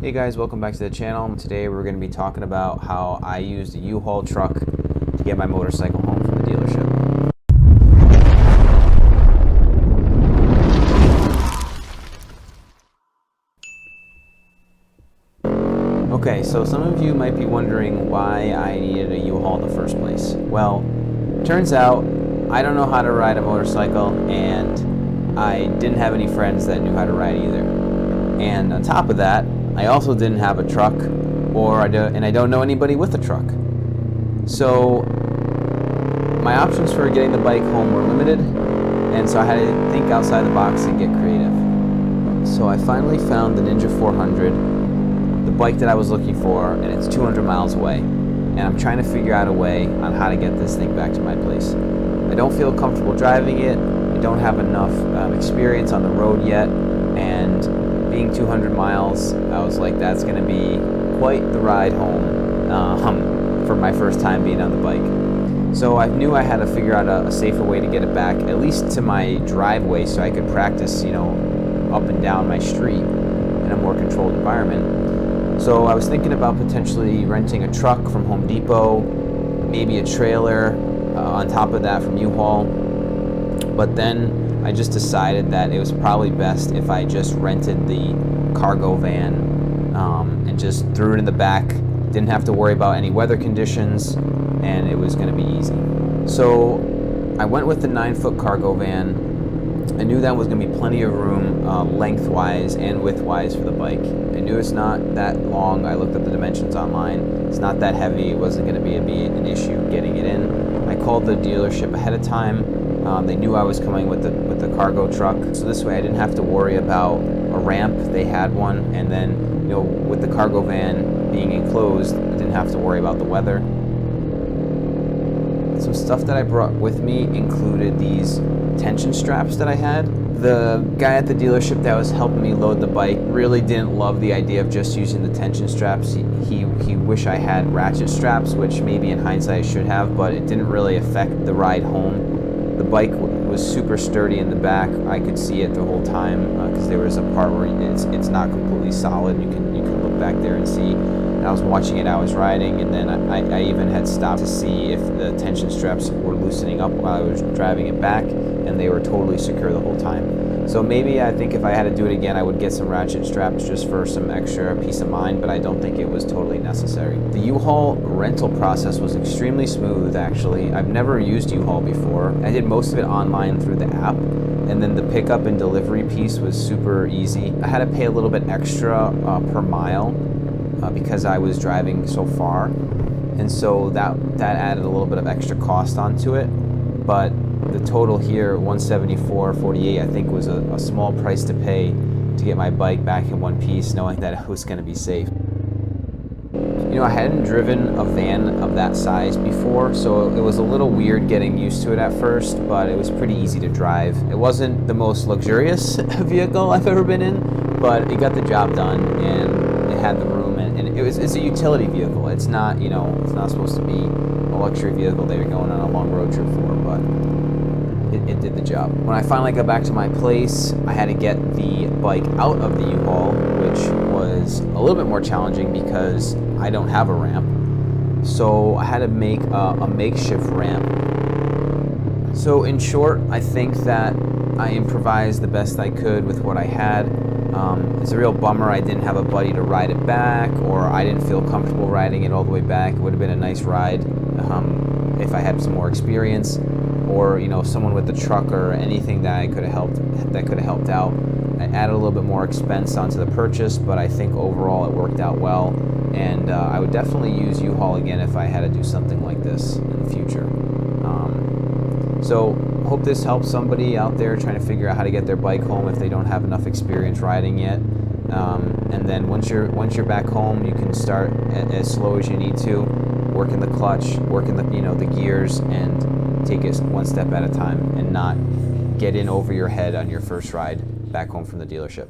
Hey guys, welcome back to the channel. Today we're going to be talking about how I used a U-Haul truck to get my motorcycle home from the dealership. Okay, so some of you might be wondering why I needed a U-Haul in the first place. Well, turns out I don't know how to ride a motorcycle, and I didn't have any friends that knew how to ride either. And on top of that, I also didn't have a truck, and I don't know anybody with a truck. So my options for getting the bike home were limited, and so I had to think outside the box and get creative. So I finally found the Ninja 400, the bike that I was looking for, and it's 200 miles away. And I'm trying to figure out a way on how to get this thing back to my place. I don't feel comfortable driving it. I don't have enough experience on the road yet, and being 200 miles, I was like, that's going to be quite the ride home for my first time being on the bike. So I knew I had to figure out a safer way to get it back, at least to my driveway, so I could practice, up and down my street in a more controlled environment. So I was thinking about potentially renting a truck from Home Depot, maybe a trailer on top of that from U-Haul. But then I just decided that it was probably best if I just rented the cargo van and just threw it in the back. Didn't have to worry about any weather conditions, and it was going to be easy. So I went with the 9-foot cargo van. I knew that was going to be plenty of room lengthwise and widthwise for the bike. I knew it's not that long. I looked at the dimensions online. It's not that heavy. It wasn't going to be an issue getting it in. I called the dealership ahead of time. They knew I was coming with the cargo truck, so this way I didn't have to worry about a ramp. They had one, and then with the cargo van being enclosed, I didn't have to worry about the weather. Some stuff that I brought with me included these tension straps that I had. The guy at the dealership that was helping me load the bike really didn't love the idea of just using the tension straps. He wished I had ratchet straps, which maybe in hindsight I should have, but it didn't really affect the ride home. The bike was super sturdy in the back. I could see it the whole time because there was a part where it's not completely solid. You can look back there and see. And I was watching it, I was riding, and then I even had stopped to see if the tension straps were loosening up while I was driving it back, and they were totally secure the whole time. So maybe I think if I had to do it again, I would get some ratchet straps just for some extra peace of mind, but I don't think it was totally necessary. The U-Haul rental process was extremely smooth, actually. I've never used U-Haul before. I did most of it online through the app, and then the pickup and delivery piece was super easy. I had to pay a little bit extra per mile because I was driving so far, and so that added a little bit of extra cost onto it, but the total here, $174.48, I think was a small price to pay to get my bike back in one piece, knowing that it was going to be safe. I hadn't driven a van of that size before, so it was a little weird getting used to it at first, but it was pretty easy to drive. It wasn't the most luxurious vehicle I've ever been in, but it got the job done, and it had the room, and it's a utility vehicle. It's not, it's not supposed to be a luxury vehicle that you're going on a long road trip for, but it did the job. When I finally got back to my place, I had to get the bike out of the U-Haul, which was a little bit more challenging because I don't have a ramp. So I had to make a makeshift ramp. So in short, I think that I improvised the best I could with what I had. It's a real bummer I didn't have a buddy to ride it back, or I didn't feel comfortable riding it all the way back. It would have been a nice ride if I had some more experience, or someone with the truck or anything that could have helped out. I added a little bit more expense onto the purchase, but I think overall it worked out well, and I would definitely use U-Haul again if I had to do something like this in the future. So hope this helps somebody out there trying to figure out how to get their bike home if they don't have enough experience riding yet. And then once you're back home, you can start as slow as you need to, working the clutch, working the gears, and take it one step at a time, and not get in over your head on your first ride back home from the dealership.